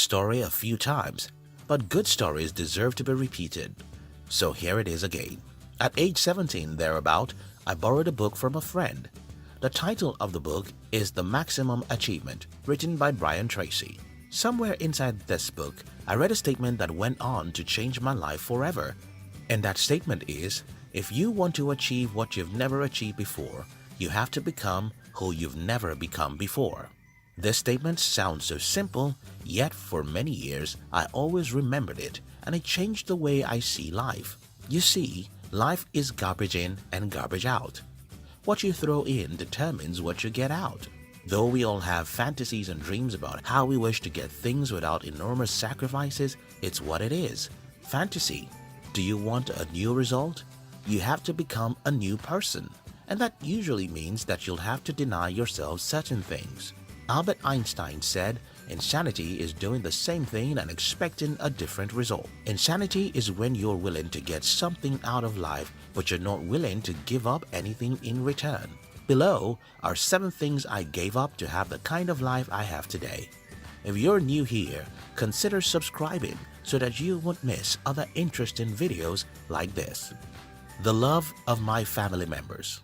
story a few times, but good stories deserve to be repeated. So here it is again. At age 17 thereabout, I borrowed a book from a friend. The title of the book is The Maximum Achievement, written by Brian Tracy. Somewhere inside this book, I read a statement that went on to change my life forever. And that statement is, if you want to achieve what you've never achieved before, you have to become who you've never become before. This statement sounds so simple, yet for many years I always remembered it, and it changed the way I see life. You see, life is garbage in and garbage out. What you throw in determines what you get out. Though we all have fantasies and dreams about how we wish to get things without enormous sacrifices, it's what it is. Fantasy. Do you want a new result? You have to become a new person. And that usually means that you'll have to deny yourself certain things. Albert Einstein said, insanity is doing the same thing and expecting a different result. Insanity is when you're willing to get something out of life, but you're not willing to give up anything in return. Below are 7 things I gave up to have the kind of life I have today. If you're new here, consider subscribing so that you won't miss other interesting videos like this. The love of my family members.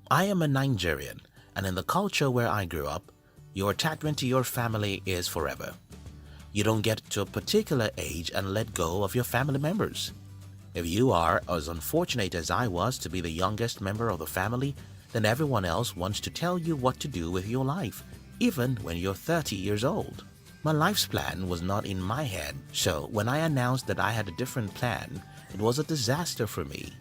I am a Nigerian, and in the culture where I grew up, your attachment to your family is forever. You don't get to a particular age and let go of your family members. If you are as unfortunate as I was to be the youngest member of the family, then everyone else wants to tell you what to do with your life, even when you're 30 years old. My life's plan was not in my head, so when I announced that I had a different plan, it was a disaster for me.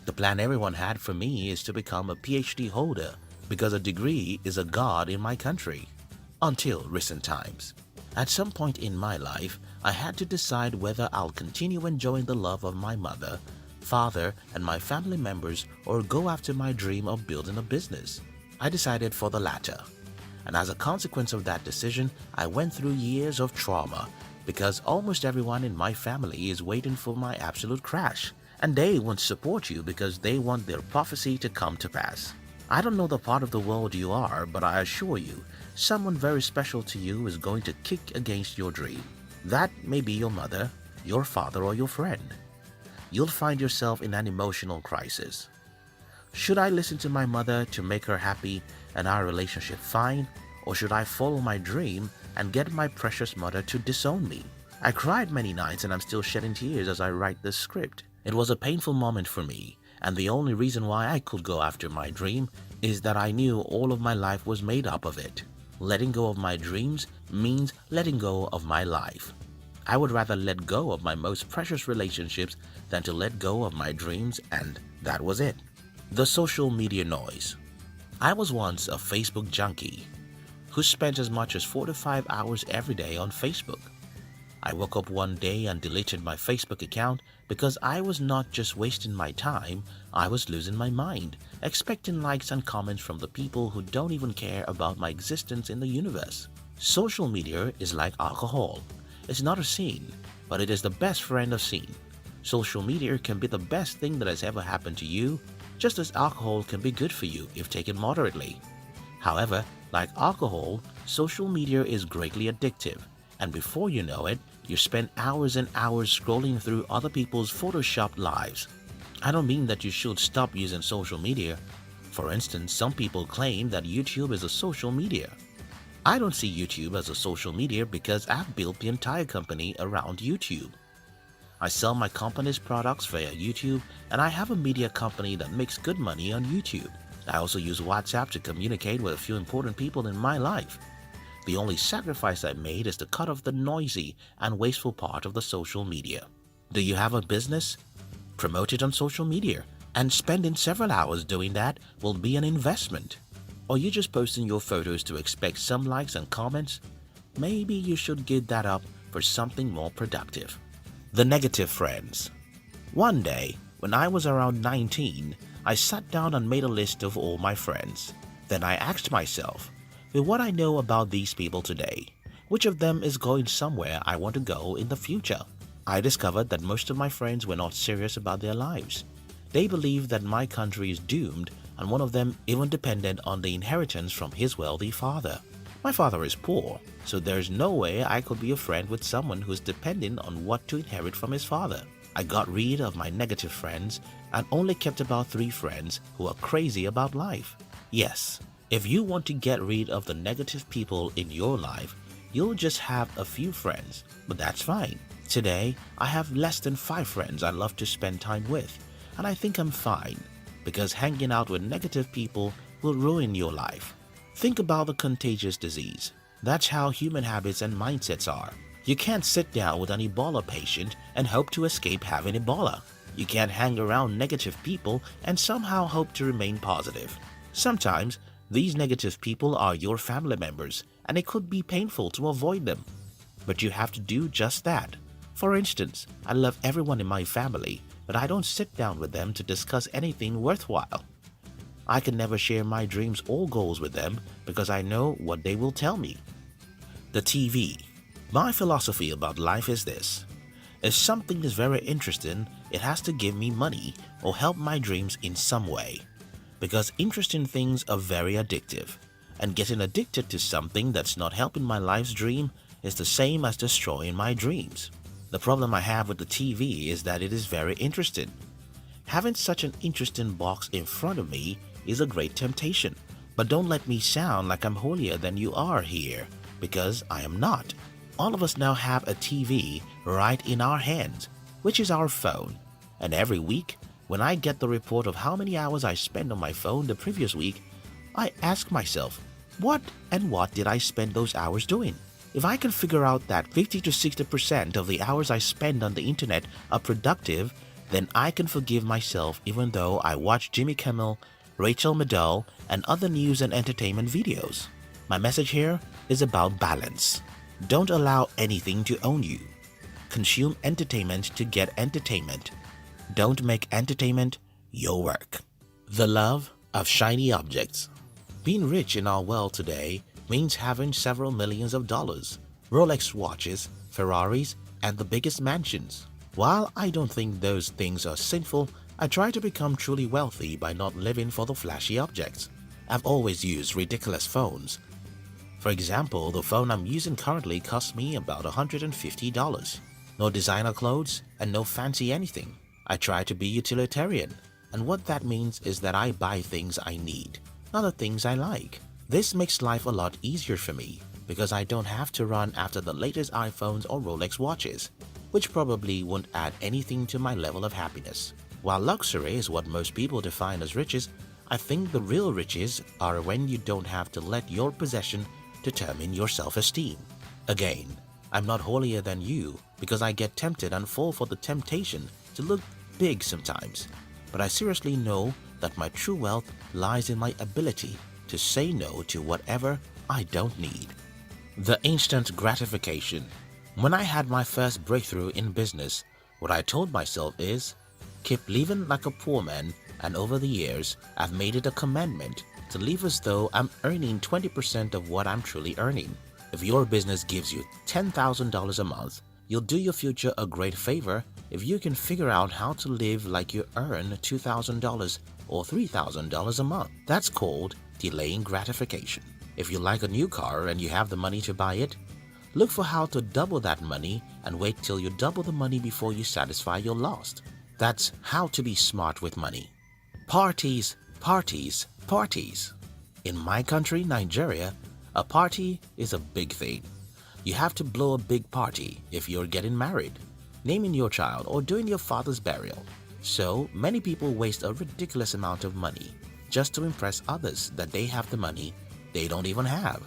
The plan everyone had for me is to become a PhD holder because a degree is a god in my country. Until recent times. At some point in my life, I had to decide whether I'll continue enjoying the love of my mother, father, and my family members or go after my dream of building a business. I decided for the latter. And as a consequence of that decision, I went through years of trauma because almost everyone in my family is waiting for my absolute crash. And they won't support you because they want their prophecy to come to pass. I don't know the part of the world you are, but I assure you, someone very special to you is going to kick against your dream. That may be your mother, your father, or your friend. You'll find yourself in an emotional crisis. Should I listen to my mother to make her happy and our relationship fine, or should I follow my dream and get my precious mother to disown me? I cried many nights and I'm still shedding tears as I write this script. It was a painful moment for me, and the only reason why I could go after my dream is that I knew all of my life was made up of it. Letting go of my dreams means letting go of my life. I would rather let go of my most precious relationships than to let go of my dreams, and that was it. The social media noise. I was once a Facebook junkie who spent as much as 4 to 5 hours every day on Facebook. I woke up one day and deleted my Facebook account because I was not just wasting my time, I was losing my mind, expecting likes and comments from the people who don't even care about my existence in the universe. Social media is like alcohol. It's not a sin, but it is the best friend of sin. Social media can be the best thing that has ever happened to you, just as alcohol can be good for you if taken moderately. However, like alcohol, social media is greatly addictive, and before you know it, you spend hours and hours scrolling through other people's photoshopped lives. I don't mean that you should stop using social media. For instance, some people claim that YouTube is a social media. I don't see YouTube as a social media because I've built the entire company around YouTube. I sell my company's products via YouTube, and I have a media company that makes good money on YouTube. I also use WhatsApp to communicate with a few important people in my life. The only sacrifice I made is to cut off the noisy and wasteful part of the social media. Do you have a business? Promote it on social media, and spending several hours doing that will be an investment. Or you just posting your photos to expect some likes and comments? Maybe you should give that up for something more productive. The negative friends. One day, when I was around 19, I sat down and made a list of all my friends. Then I asked myself, with what I know about these people today, which of them is going somewhere I want to go in the future? I discovered that most of my friends were not serious about their lives. They believed that my country is doomed, and one of them even depended on the inheritance from his wealthy father. My father is poor, so there's no way I could be a friend with someone who's dependent on what to inherit from his father. I got rid of my negative friends and only kept about 3 friends who are crazy about life. Yes, if you want to get rid of the negative people in your life, you'll just have a few friends, but that's fine. Today, I have less than 5 friends I love to spend time with, and I think I'm fine, because hanging out with negative people will ruin your life. Think about the contagious disease. That's how human habits and mindsets are. You can't sit down with an Ebola patient and hope to escape having Ebola. You can't hang around negative people and somehow hope to remain positive. Sometimes, these negative people are your family members, and it could be painful to avoid them. But you have to do just that. For instance, I love everyone in my family, but I don't sit down with them to discuss anything worthwhile. I can never share my dreams or goals with them because I know what they will tell me. The TV. My philosophy about life is this. If something is very interesting, it has to give me money or help my dreams in some way. Because interesting things are very addictive, and getting addicted to something that's not helping my life's dream is the same as destroying my dreams. The problem I have with the TV is that it is very interesting. Having such an interesting box in front of me is a great temptation. But don't let me sound like I'm holier than you are here, because I am not. All of us now have a TV right in our hands, which is our phone. And every week, when I get the report of how many hours I spent on my phone the previous week, I ask myself, what did I spend those hours doing? If I can figure out that 50 to 60% of the hours I spend on the internet are productive, then I can forgive myself even though I watch Jimmy Kimmel, Rachel Maddow, and other news and entertainment videos. My message here is about balance. Don't allow anything to own you. Consume entertainment to get entertainment. Don't make entertainment your work. The love of shiny objects. Being rich in our world today means having several millions of dollars, Rolex watches, Ferraris, and the biggest mansions. While I don't think those things are sinful, I try to become truly wealthy by not living for the flashy objects. I've always used ridiculous phones. For example, the phone I'm using currently costs me about $150. No designer clothes and no fancy anything. I try to be utilitarian, and what that means is that I buy things I need, not the things I like. This makes life a lot easier for me because I don't have to run after the latest iPhones or Rolex watches, which probably won't add anything to my level of happiness. While luxury is what most people define as riches, I think the real riches are when you don't have to let your possession determine your self-esteem. Again, I'm not holier than you because I get tempted and fall for the temptation to look big sometimes. But I seriously know that my true wealth lies in my ability to say no to whatever I don't need. The instant gratification. When I had my first breakthrough in business, what I told myself is, keep living like a poor man, and over the years, I've made it a commandment to live as though I'm earning 20% of what I'm truly earning. If your business gives you $10,000 a month, you'll do your future a great favor if you can figure out how to live like you earn $2,000 or $3,000 a month. That's called delaying gratification. If you like a new car and you have the money to buy it, look for how to double that money and wait till you double the money before you satisfy your loss. That's how to be smart with money. Parties, parties, parties. In my country, Nigeria, a party is a big thing. You have to blow a big party if you're getting married, naming your child, or doing your father's burial. So many people waste a ridiculous amount of money just to impress others that they have the money they don't even have.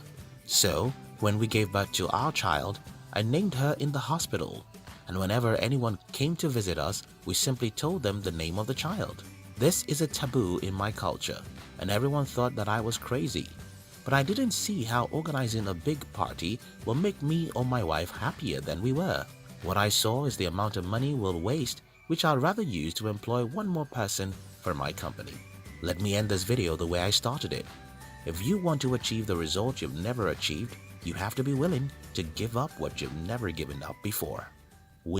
So when we gave birth to our child, I named her in the hospital, and whenever anyone came to visit us, we simply told them the name of the child. This is a taboo in my culture, and everyone thought that I was crazy. But I didn't see how organizing a big party will make me or my wife happier than we were. What I saw is the amount of money we'll waste, which I'd rather use to employ one more person for my company. Let me end this video the way I started it. If you want to achieve the result you've never achieved, you have to be willing to give up what you've never given up before.